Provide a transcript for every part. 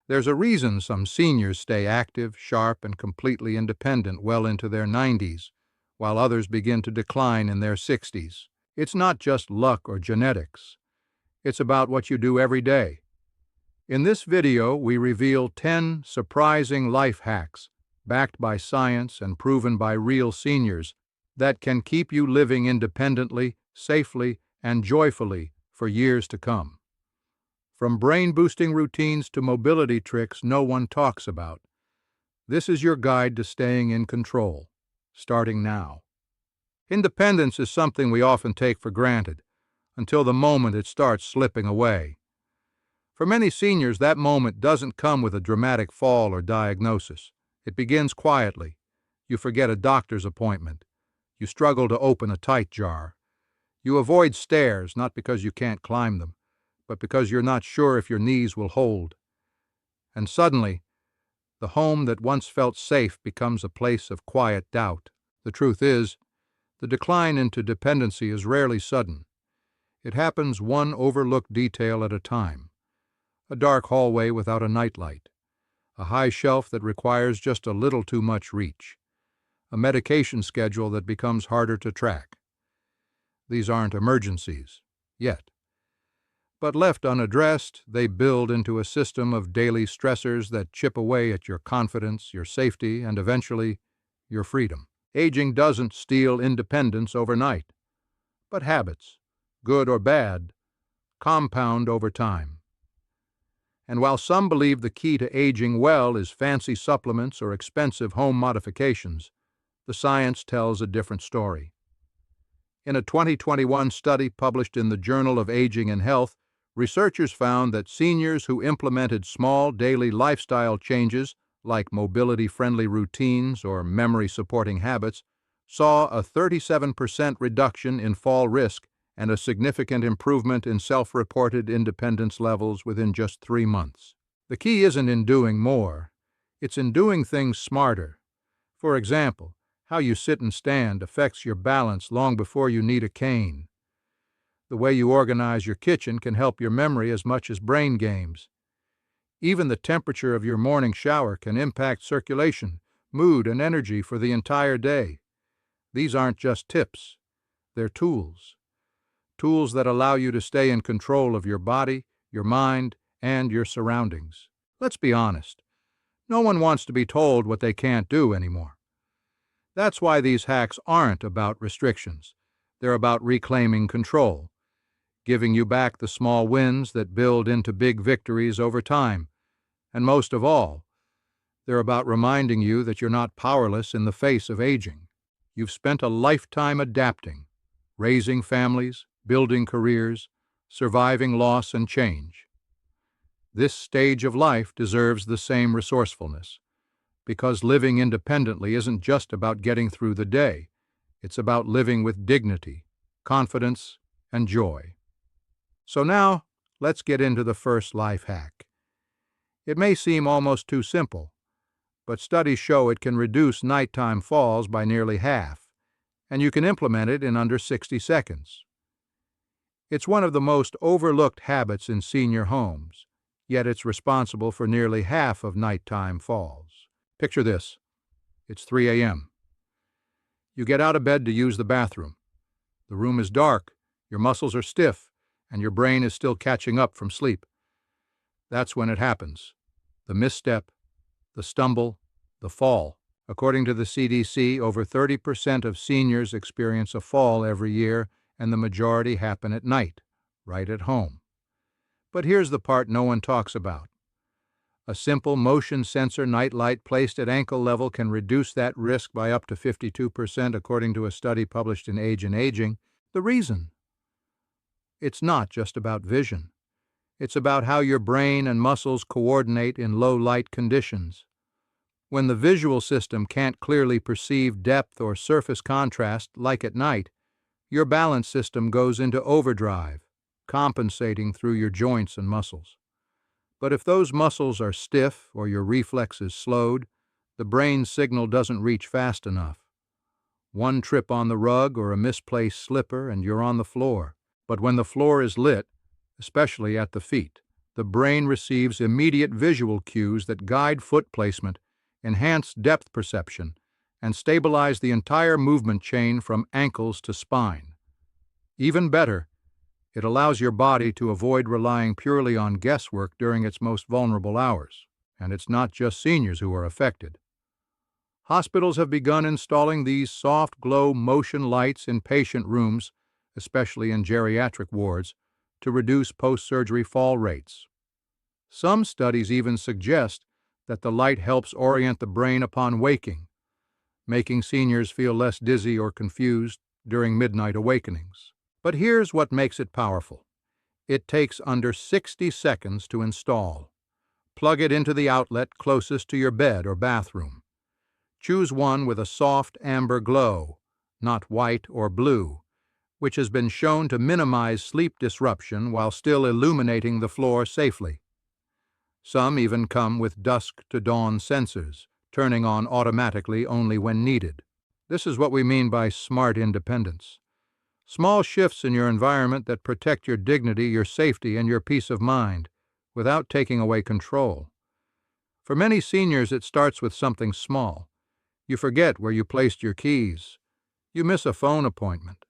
There's a reason some seniors stay active, sharp, and completely independent well into their 90s, while others begin to decline in their 60s. It's not just luck or genetics. It's about what you do every day. In this video, we reveal 10 surprising life hacks, backed by science and proven by real seniors, that can keep you living independently, safely, and joyfully for years to come. From brain-boosting routines to mobility tricks no one talks about, this is your guide to staying in control, starting now. Independence is something we often take for granted, until the moment it starts slipping away. For many seniors, that moment doesn't come with a dramatic fall or diagnosis. It begins quietly. You forget a doctor's appointment. You struggle to open a tight jar. You avoid stairs, not because you can't climb them, but because you're not sure if your knees will hold. And suddenly, the home that once felt safe becomes a place of quiet doubt. The truth is, the decline into dependency is rarely sudden. It happens one overlooked detail at a time. A dark hallway without a nightlight. A high shelf that requires just a little too much reach. A medication schedule that becomes harder to track. These aren't emergencies, yet. But left unaddressed, they build into a system of daily stressors that chip away at your confidence, your safety, and eventually, your freedom. Aging doesn't steal independence overnight, but habits, good or bad, compound over time. And while some believe the key to aging well is fancy supplements or expensive home modifications, the science tells a different story. In a 2021 study published in the Journal of Aging and Health, researchers found that seniors who implemented small daily lifestyle changes, like mobility-friendly routines or memory-supporting habits, saw a 37% reduction in fall risk and a significant improvement in self-reported independence levels within just 3 months. The key isn't in doing more, it's in doing things smarter. For example, how you sit and stand affects your balance long before you need a cane. The way you organize your kitchen can help your memory as much as brain games. Even the temperature of your morning shower can impact circulation, mood, and energy for the entire day. These aren't just tips, they're tools. Tools that allow you to stay in control of your body, your mind, and your surroundings. Let's be honest, no one wants to be told what they can't do anymore. That's why these hacks aren't about restrictions. They're about reclaiming control, giving you back the small wins that build into big victories over time. And most of all, they're about reminding you that you're not powerless in the face of aging. You've spent a lifetime adapting, raising families, building careers, surviving loss and change. This stage of life deserves the same resourcefulness, because living independently isn't just about getting through the day. It's about living with dignity, confidence, and joy. So now, let's get into the first life hack. It may seem almost too simple, but studies show it can reduce nighttime falls by nearly half, and you can implement it in under 60 seconds. It's one of the most overlooked habits in senior homes, yet it's responsible for nearly half of nighttime falls. Picture this. It's 3 a.m. You get out of bed to use the bathroom. The room is dark, your muscles are stiff, and your brain is still catching up from sleep. That's when it happens. The misstep, the stumble, the fall. According to the CDC, over 30% of seniors experience a fall every year, and the majority happen at night, right at home. But here's the part no one talks about. A simple motion sensor nightlight placed at ankle level can reduce that risk by up to 52%, according to a study published in Age and Aging. The reason? It's not just about vision. It's about how your brain and muscles coordinate in low-light conditions. When the visual system can't clearly perceive depth or surface contrast, like at night, your balance system goes into overdrive, compensating through your joints and muscles. But if those muscles are stiff or your reflexes slowed, the brain's signal doesn't reach fast enough. One trip on the rug or a misplaced slipper and you're on the floor. But when the floor is lit, especially at the feet, the brain receives immediate visual cues that guide foot placement, enhance depth perception, and stabilize the entire movement chain from ankles to spine. Even better, it allows your body to avoid relying purely on guesswork during its most vulnerable hours. And it's not just seniors who are affected. Hospitals have begun installing these soft glow motion lights in patient rooms, especially in geriatric wards, to reduce post-surgery fall rates. Some studies even suggest that the light helps orient the brain upon waking, making seniors feel less dizzy or confused during midnight awakenings. But here's what makes it powerful. It takes under 60 seconds to install. Plug it into the outlet closest to your bed or bathroom. Choose one with a soft amber glow, not white or blue, which has been shown to minimize sleep disruption while still illuminating the floor safely. Some even come with dusk to dawn sensors, turning on automatically only when needed. This is what we mean by smart independence. Small shifts in your environment that protect your dignity, your safety, and your peace of mind, without taking away control. For many seniors, it starts with something small. You forget where you placed your keys. You miss a phone appointment.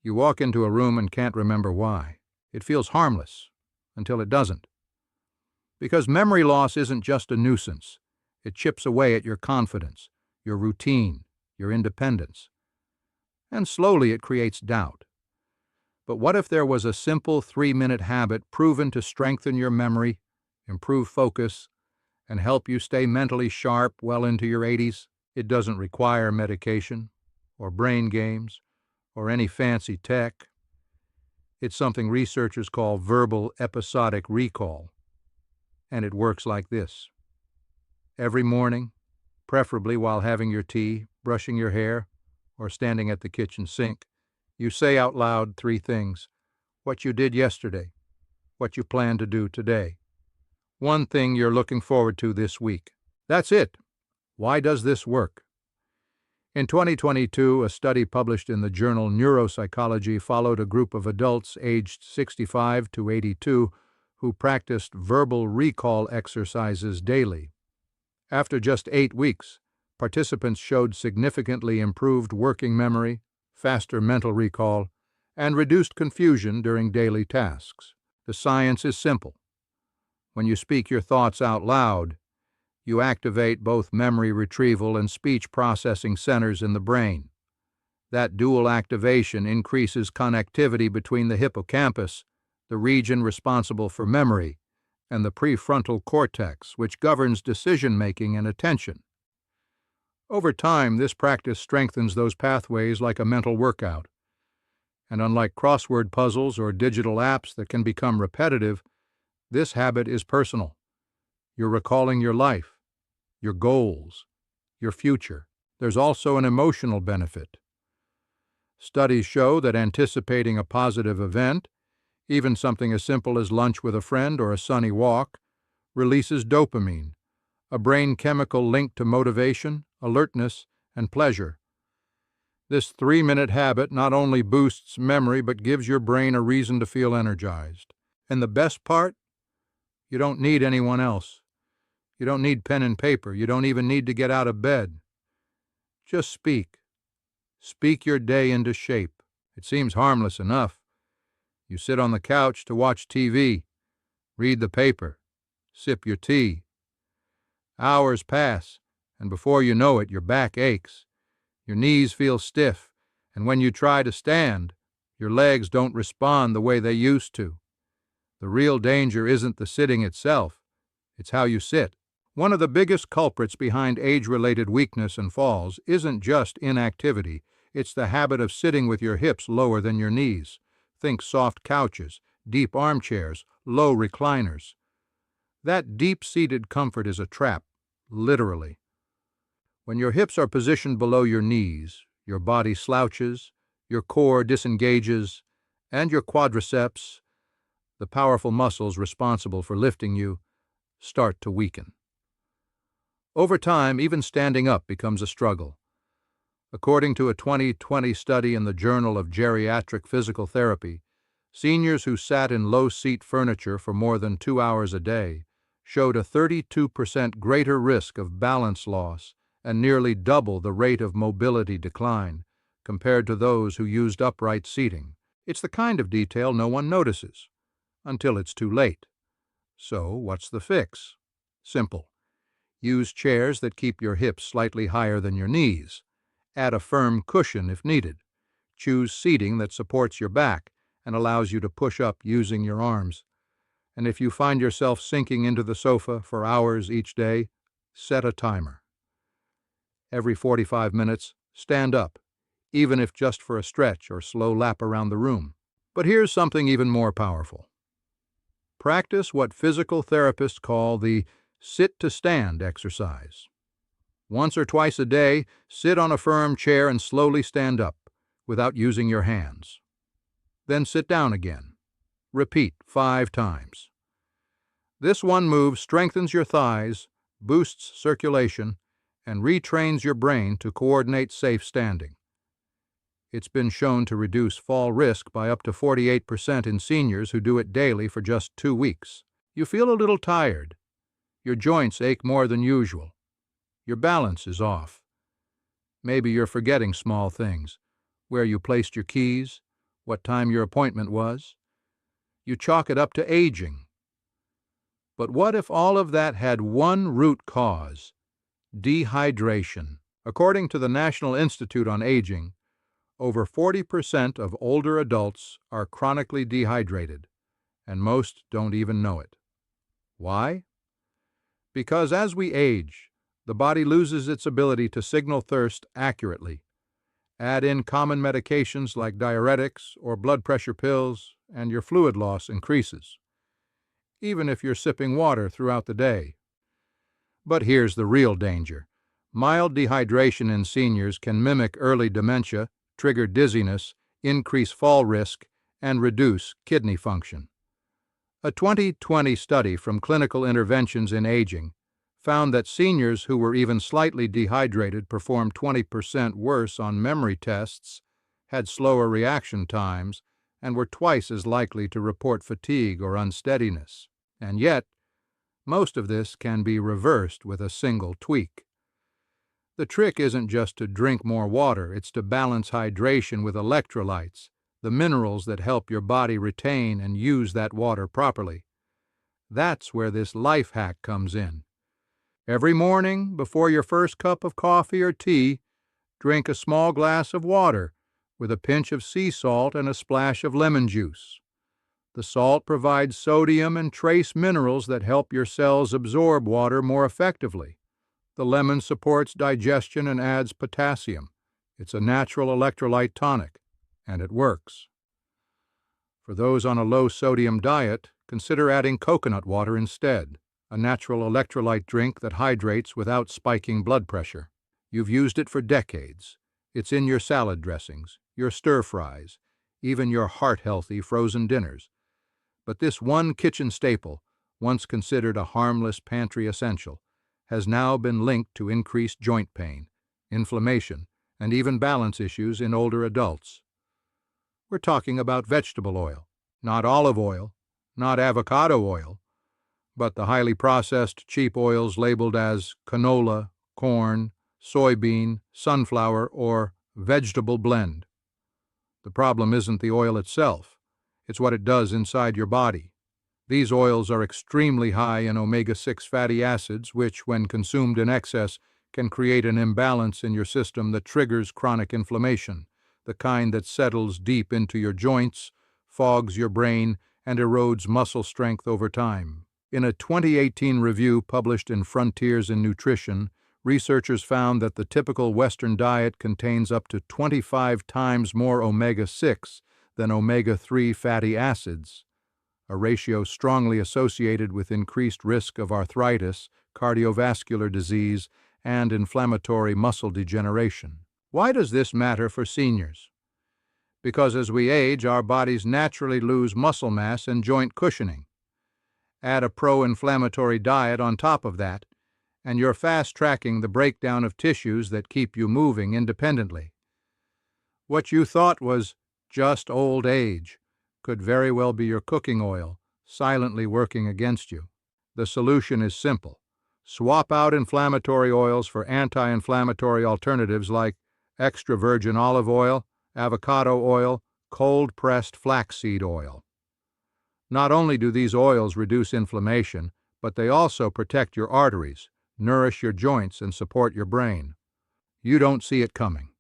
You walk into a room and can't remember why. It feels harmless until it doesn't. Because memory loss isn't just a nuisance. It chips away at your confidence, your routine, your independence. And slowly it creates doubt. But what if there was a simple 3-minute habit proven to strengthen your memory, improve focus, and help you stay mentally sharp well into your 80s? It doesn't require medication, or brain games, or any fancy tech. It's something researchers call verbal episodic recall. And it works like this. Every morning, preferably while having your tea, brushing your hair, or standing at the kitchen sink, you say out loud 3 things: what you did yesterday, what you plan to do today, one thing you're looking forward to this week. That's it. Why does this work? In 2022, a study published in the journal Neuropsychology followed a group of adults aged 65 to 82 who practiced verbal recall exercises daily. After just 8 weeks, participants showed significantly improved working memory, faster mental recall, and reduced confusion during daily tasks. The science is simple. When you speak your thoughts out loud, you activate both memory retrieval and speech processing centers in the brain. That dual activation increases connectivity between the hippocampus, the region responsible for memory, and the prefrontal cortex, which governs decision-making and attention. Over time, this practice strengthens those pathways like a mental workout. And unlike crossword puzzles or digital apps that can become repetitive, this habit is personal. You're recalling your life, your goals, your future. There's also an emotional benefit. Studies show that anticipating a positive event, even something as simple as lunch with a friend or a sunny walk, releases dopamine, a brain chemical linked to motivation, alertness, and pleasure. This 3-minute habit not only boosts memory but gives your brain a reason to feel energized. And the best part? You don't need anyone else. You don't need pen and paper. You don't even need to get out of bed. Just speak. Speak your day into shape. It seems harmless enough. You sit on the couch to watch TV, read the paper, sip your tea. Hours pass, and before you know it, your back aches. Your knees feel stiff, and when you try to stand, your legs don't respond the way they used to. The real danger isn't the sitting itself, it's how you sit. One of the biggest culprits behind age-related weakness and falls isn't just inactivity, it's the habit of sitting with your hips lower than your knees. Think soft couches, deep armchairs, low recliners. That deep-seated comfort is a trap, literally. When your hips are positioned below your knees, your body slouches, your core disengages, and your quadriceps, the powerful muscles responsible for lifting you, start to weaken. Over time, even standing up becomes a struggle. According to a 2020 study in the Journal of Geriatric Physical Therapy, Seniors who sat in low-seat furniture for more than 2 hours a day showed a 32% greater risk of balance loss and nearly double the rate of mobility decline compared to those who used upright seating. It's the kind of detail no one notices until it's too late. So, what's the fix? Simple. Use chairs that keep your hips slightly higher than your knees. Add a firm cushion if needed. Choose seating that supports your back and allows you to push up using your arms. And if you find yourself sinking into the sofa for hours each day, set a timer. Every 45 minutes, stand up, even if just for a stretch or slow lap around the room. But here's something even more powerful. Practice what physical therapists call the sit-to-stand exercise. Once or twice a day, sit on a firm chair and slowly stand up, without using your hands. Then sit down again. Repeat 5 times. This one move strengthens your thighs, boosts circulation, and retrains your brain to coordinate safe standing. It's been shown to reduce fall risk by up to 48% in seniors who do it daily for just 2 weeks. You feel a little tired. Your joints ache more than usual. Your balance is off. Maybe you're forgetting small things, where you placed your keys, what time your appointment was. You chalk it up to aging. But what if all of that had one root cause? Dehydration. According to the National Institute on Aging, over 40% of older adults are chronically dehydrated, and most don't even know it. Why? Because as we age, the body loses its ability to signal thirst accurately. Add in common medications like diuretics or blood pressure pills, and your fluid loss increases, even if you're sipping water throughout the day. But here's the real danger. Mild dehydration in seniors can mimic early dementia, trigger dizziness, increase fall risk, and reduce kidney function. A 2020 study from Clinical Interventions in Aging found that seniors who were even slightly dehydrated performed 20% worse on memory tests, had slower reaction times, and were twice as likely to report fatigue or unsteadiness. And yet, most of this can be reversed with a single tweak. The trick isn't just to drink more water, it's to balance hydration with electrolytes, the minerals that help your body retain and use that water properly. That's where this life hack comes in. Every morning, before your first cup of coffee or tea, drink a small glass of water with a pinch of sea salt and a splash of lemon juice. The salt provides sodium and trace minerals that help your cells absorb water more effectively. The lemon supports digestion and adds potassium. It's a natural electrolyte tonic, and it works. For those on a low-sodium diet, consider adding coconut water instead, a natural electrolyte drink that hydrates without spiking blood pressure. You've used it for decades. It's in your salad dressings, your stir-fries, even your heart-healthy frozen dinners. But this one kitchen staple, once considered a harmless pantry essential, has now been linked to increased joint pain, inflammation, and even balance issues in older adults. We're talking about vegetable oil, not olive oil, not avocado oil, but the highly processed cheap oils labeled as canola, corn, soybean, sunflower, or vegetable blend. The problem isn't the oil itself, it's what it does inside your body. These oils are extremely high in omega-6 fatty acids, which, when consumed in excess, can create an imbalance in your system that triggers chronic inflammation, the kind that settles deep into your joints, fogs your brain, and erodes muscle strength over time. In a 2018 review published in Frontiers in Nutrition, researchers found that the typical Western diet contains up to 25 times more omega-6 than omega-3 fatty acids, a ratio strongly associated with increased risk of arthritis, cardiovascular disease, and inflammatory muscle degeneration. Why does this matter for seniors? Because as we age, our bodies naturally lose muscle mass and joint cushioning. Add a pro-inflammatory diet on top of that, and you're fast-tracking the breakdown of tissues that keep you moving independently. What you thought was just old age could very well be your cooking oil, silently working against you. The solution is simple. Swap out inflammatory oils for anti-inflammatory alternatives like extra virgin olive oil, avocado oil, cold-pressed flaxseed oil. Not only do these oils reduce inflammation, but they also protect your arteries, nourish your joints, and support your brain. You don't see it coming.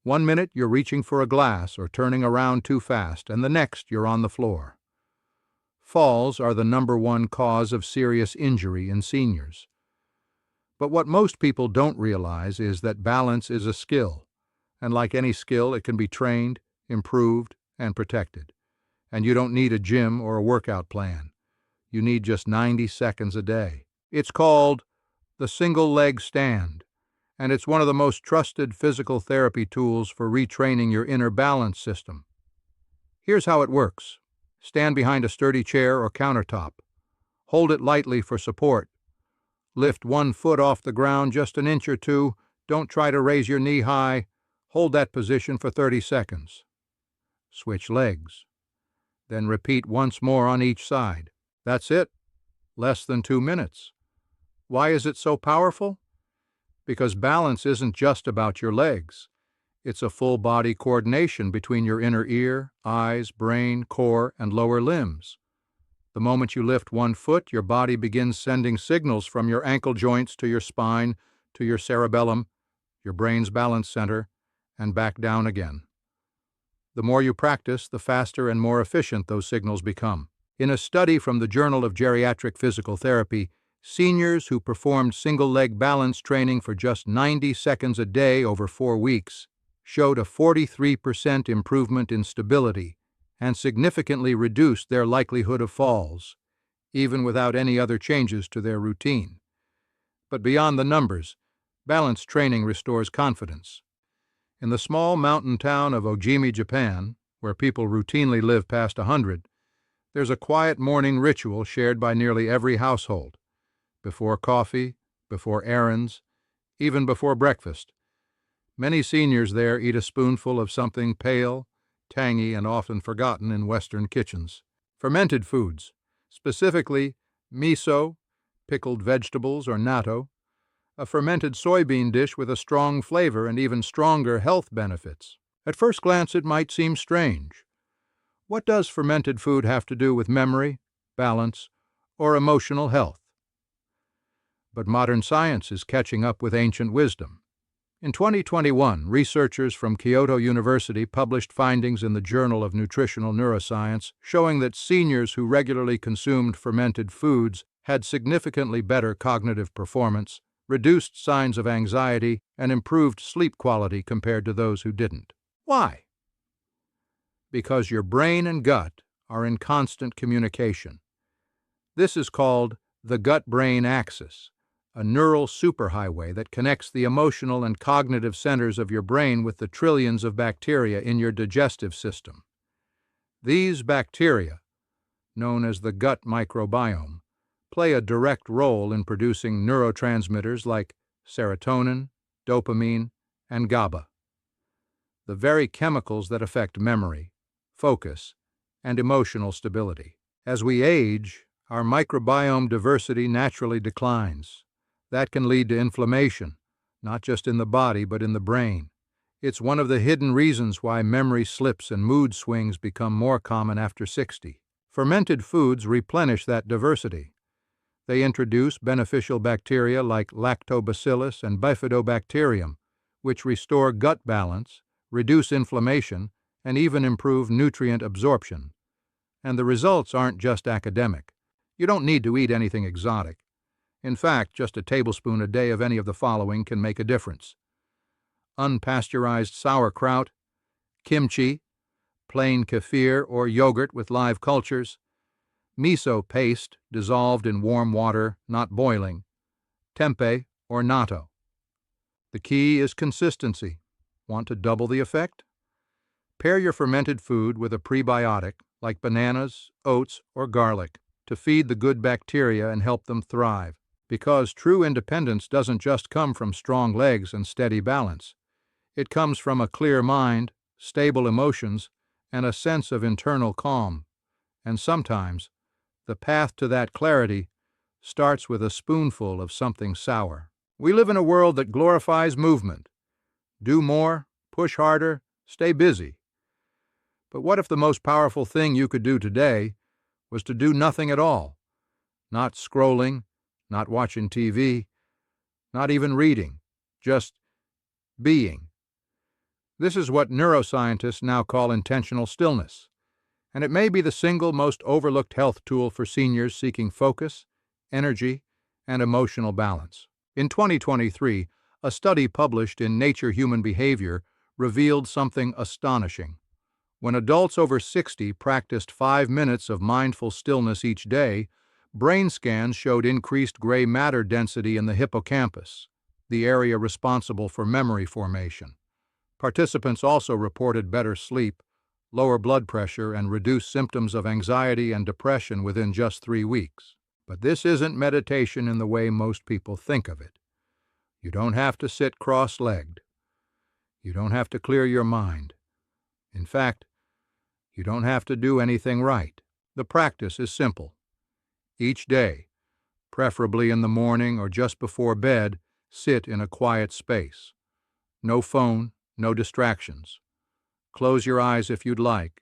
1 minute you're reaching for a glass or turning around too fast, and the next you're on the floor. Falls are the #1 cause of serious injury in seniors. But what most people don't realize is that balance is a skill, and like any skill, it can be trained, improved, and protected. And you don't need a gym or a workout plan. You need just 90 seconds a day. It's called the single leg stand, and it's one of the most trusted physical therapy tools for retraining your inner balance system. Here's how it works. Stand behind a sturdy chair or countertop. Hold it lightly for support. Lift one foot off the ground just an inch or two. Don't try to raise your knee high. Hold that position for 30 seconds. Switch legs. Then repeat once more on each side. That's it. Less than 2 minutes. Why is it so powerful? Because balance isn't just about your legs. It's a full-body coordination between your inner ear, eyes, brain, core, and lower limbs. The moment you lift one foot, your body begins sending signals from your ankle joints to your spine, to your cerebellum, your brain's balance center, and back down again. The more you practice, the faster and more efficient those signals become. In a study from the Journal of Geriatric Physical Therapy, seniors who performed single-leg balance training for just 90 seconds a day over 4 weeks showed a 43% improvement in stability and significantly reduced their likelihood of falls, even without any other changes to their routine. But beyond the numbers, balance training restores confidence. In the small mountain town of Ojimi, Japan, where people routinely live past 100, there's a quiet morning ritual shared by nearly every household. Before coffee, before errands, even before breakfast. Many seniors there eat a spoonful of something pale, tangy, and often forgotten in Western kitchens. Fermented foods, specifically miso, pickled vegetables, or natto, a fermented soybean dish with a strong flavor and even stronger health benefits. At first glance, it might seem strange. What does fermented food have to do with memory, balance, or emotional health? But modern science is catching up with ancient wisdom. In 2021, researchers from Kyoto University published findings in the Journal of Nutritional Neuroscience showing that seniors who regularly consumed fermented foods had significantly better cognitive performance, reduced signs of anxiety, and improved sleep quality compared to those who didn't. Why? Because your brain and gut are in constant communication. This is called the gut-brain axis, a neural superhighway that connects the emotional and cognitive centers of your brain with the trillions of bacteria in your digestive system. These bacteria, known as the gut microbiome, play a direct role in producing neurotransmitters like serotonin, dopamine, and GABA, the very chemicals that affect memory, focus, and emotional stability. As we age, our microbiome diversity naturally declines. That can lead to inflammation, not just in the body but in the brain. It's one of the hidden reasons why memory slips and mood swings become more common after 60. Fermented foods replenish that diversity. They introduce beneficial bacteria like lactobacillus and bifidobacterium, which restore gut balance, reduce inflammation, and even improve nutrient absorption. And the results aren't just academic. You don't need to eat anything exotic. In fact, just a tablespoon a day of any of the following can make a difference: unpasteurized sauerkraut, kimchi, plain kefir or yogurt with live cultures, miso paste dissolved in warm water, not boiling, tempeh or natto. The key is consistency. Want to double the effect? Pair your fermented food with a prebiotic like bananas, oats, or garlic to feed the good bacteria and help them thrive. Because true independence doesn't just come from strong legs and steady balance. It comes from a clear mind, stable emotions, and a sense of internal calm. And sometimes, the path to that clarity starts with a spoonful of something sour. We live in a world that glorifies movement. Do more, push harder, stay busy. But what if the most powerful thing you could do today was to do nothing at all? Not scrolling, not watching TV, not even reading, just being. This is what neuroscientists now call intentional stillness, and it may be the single most overlooked health tool for seniors seeking focus, energy, and emotional balance. In 2023, a study published in Nature Human Behavior revealed something astonishing. When adults over 60 practiced 5 minutes of mindful stillness each day, brain scans showed increased gray matter density in the hippocampus, the area responsible for memory formation. Participants also reported better sleep, lower blood pressure, and reduced symptoms of anxiety and depression within just 3 weeks. But this isn't meditation in the way most people think of it. You don't have to sit cross-legged. You don't have to clear your mind. In fact, you don't have to do anything right. The practice is simple. Each day, preferably in the morning or just before bed, sit in a quiet space. No phone, no distractions. Close your eyes if you'd like.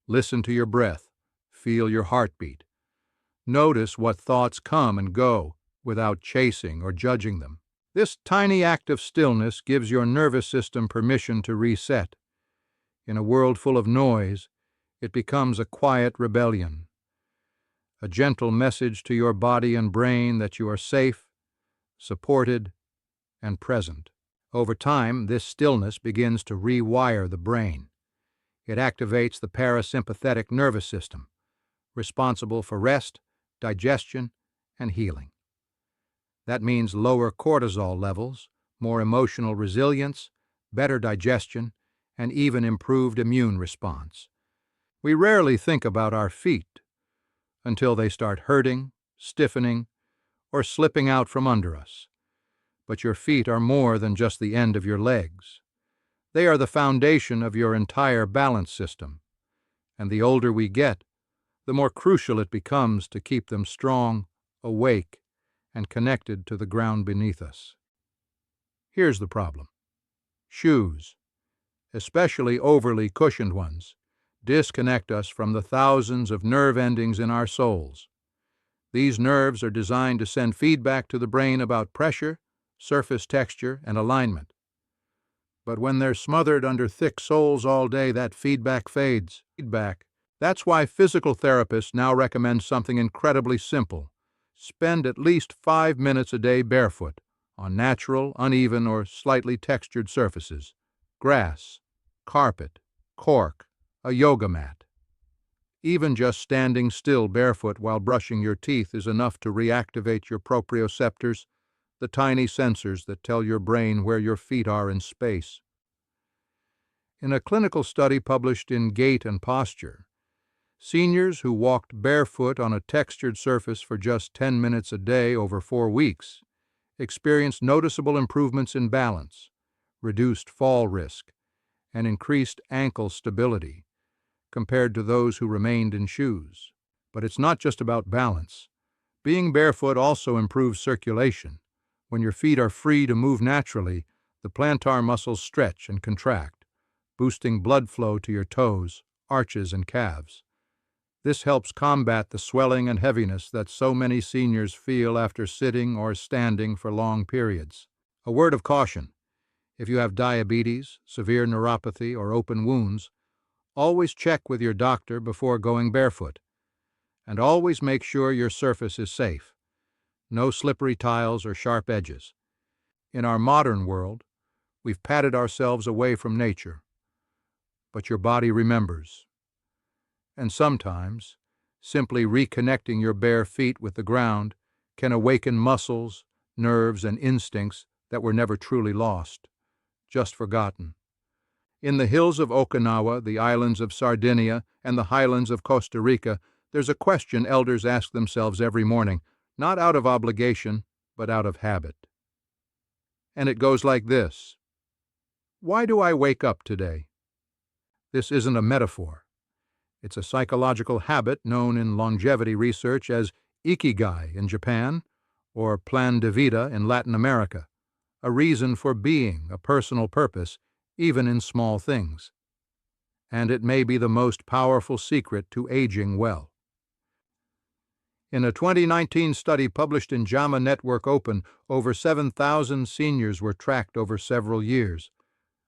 Listen to your breath. Feel your heartbeat. Notice what thoughts come and go without chasing or judging them. This tiny act of stillness gives your nervous system permission to reset. In a world full of noise, it becomes a quiet rebellion, a gentle message to your body and brain that you are safe, supported, and present. Over time, this stillness begins to rewire the brain. It activates the parasympathetic nervous system, responsible for rest, digestion, and healing. That means lower cortisol levels, more emotional resilience, better digestion, and even improved immune response. We rarely think about our feet until they start hurting, stiffening, or slipping out from under us. But your feet are more than just the end of your legs. They are the foundation of your entire balance system, and the older we get, the more crucial it becomes to keep them strong, awake, and connected to the ground beneath us. Here's the problem. Shoes, especially overly cushioned ones, disconnect us from the thousands of nerve endings in our soles. These nerves are designed to send feedback to the brain about pressure, surface texture, and alignment. But when they're smothered under thick soles all day, that feedback fades. That's why physical therapists now recommend something incredibly simple. Spend at least 5 minutes a day barefoot on natural, uneven, or slightly textured surfaces. Grass, carpet, cork, a yoga mat. Even just standing still barefoot while brushing your teeth is enough to reactivate your proprioceptors, the tiny sensors that tell your brain where your feet are in space. In a clinical study published in Gait and Posture, seniors who walked barefoot on a textured surface for just 10 minutes a day over 4 weeks experienced noticeable improvements in balance, reduced fall risk, and increased ankle stability compared to those who remained in shoes. But it's not just about balance. Being barefoot also improves circulation. When your feet are free to move naturally, the plantar muscles stretch and contract, boosting blood flow to your toes, arches, and calves. This helps combat the swelling and heaviness that so many seniors feel after sitting or standing for long periods. A word of caution: if you have diabetes, severe neuropathy, or open wounds, always check with your doctor before going barefoot. And always make sure your surface is safe. No slippery tiles or sharp edges. In our modern world, we've patted ourselves away from nature. But your body remembers. And sometimes, simply reconnecting your bare feet with the ground can awaken muscles, nerves, and instincts that were never truly lost, just forgotten. In the hills of Okinawa, the islands of Sardinia, and the highlands of Costa Rica, there's a question elders ask themselves every morning, not out of obligation, but out of habit. And it goes like this: why do I wake up today? This isn't a metaphor. It's a psychological habit known in longevity research as ikigai in Japan or plan de vida in Latin America, a reason for being, a personal purpose, even in small things. And it may be the most powerful secret to aging well. In a 2019 study published in JAMA Network Open, over 7,000 seniors were tracked over several years.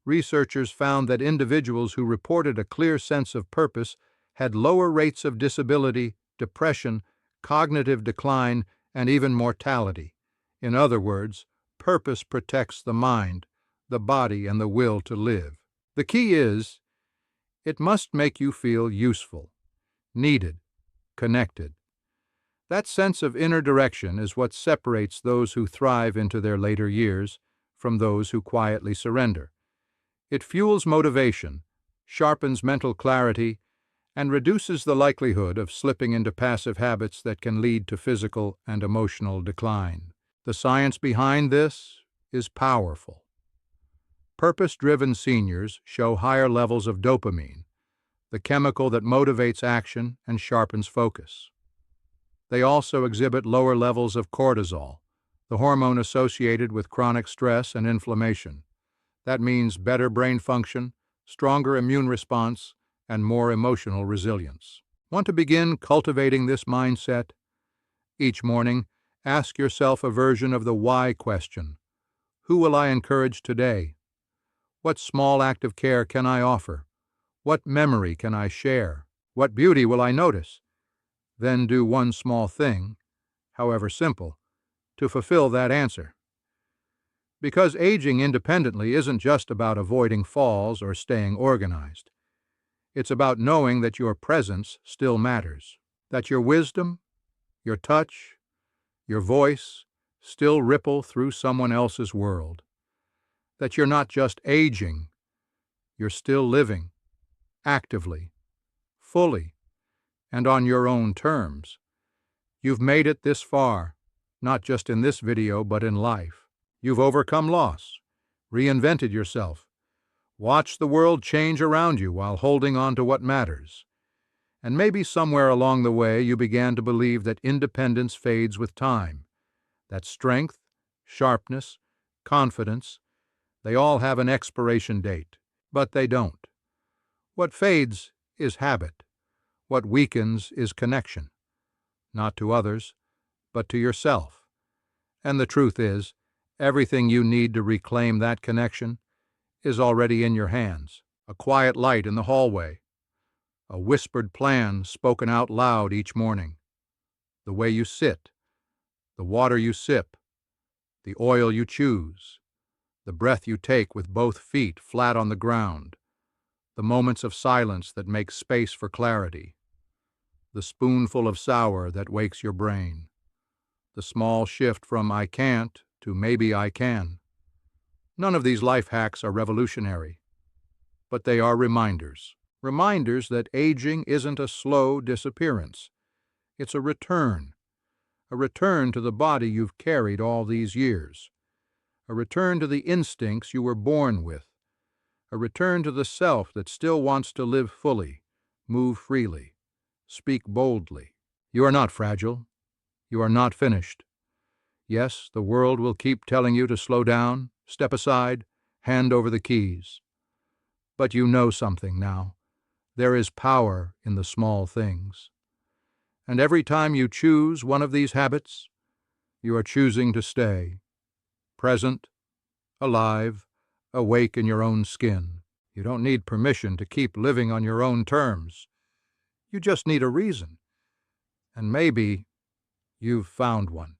Researchers found that individuals who reported a clear sense of purpose had lower rates of disability, depression, cognitive decline, and even mortality. In other words, purpose protects the mind, the body, and the will to live. The key is, it must make you feel useful, needed, connected. That sense of inner direction is what separates those who thrive into their later years from those who quietly surrender. It fuels motivation, sharpens mental clarity, and reduces the likelihood of slipping into passive habits that can lead to physical and emotional decline. The science behind this is powerful. Purpose-driven seniors show higher levels of dopamine, the chemical that motivates action and sharpens focus. They also exhibit lower levels of cortisol, the hormone associated with chronic stress and inflammation. That means better brain function, stronger immune response, and more emotional resilience. Want to begin cultivating this mindset? Each morning, ask yourself a version of the why question. Who will I encourage today? What small act of care can I offer? What memory can I share? What beauty will I notice? Then do one small thing, however simple, to fulfill that answer. Because aging independently isn't just about avoiding falls or staying organized. It's about knowing that your presence still matters, that your wisdom, your touch, your voice still ripple through someone else's world, that you're not just aging, you're still living, actively, fully, and on your own terms. You've made it this far, not just in this video but in life. You've overcome loss, reinvented yourself, watched the world change around you while holding on to what matters. And maybe somewhere along the way you began to believe that independence fades with time, that strength, sharpness, confidence, they all have an expiration date, but they don't. What fades is habit. What weakens is connection, not to others, but to yourself. And the truth is, everything you need to reclaim that connection is already in your hands. A quiet light in the hallway, a whispered plan spoken out loud each morning, the way you sit, the water you sip, the oil you choose, the breath you take with both feet flat on the ground, the moments of silence that make space for clarity, the spoonful of sour that wakes your brain, the small shift from I can't to maybe I can. None of these life hacks are revolutionary, but they are reminders. Reminders that aging isn't a slow disappearance. It's a return to the body you've carried all these years, a return to the instincts you were born with, a return to the self that still wants to live fully, move freely, speak boldly. You are not fragile. You are not finished. Yes, the world will keep telling you to slow down, step aside, hand over the keys. But you know something now. There is power in the small things. And every time you choose one of these habits, you are choosing to stay, present, alive, awake in your own skin. You don't need permission to keep living on your own terms. You just need a reason. And maybe you've found one.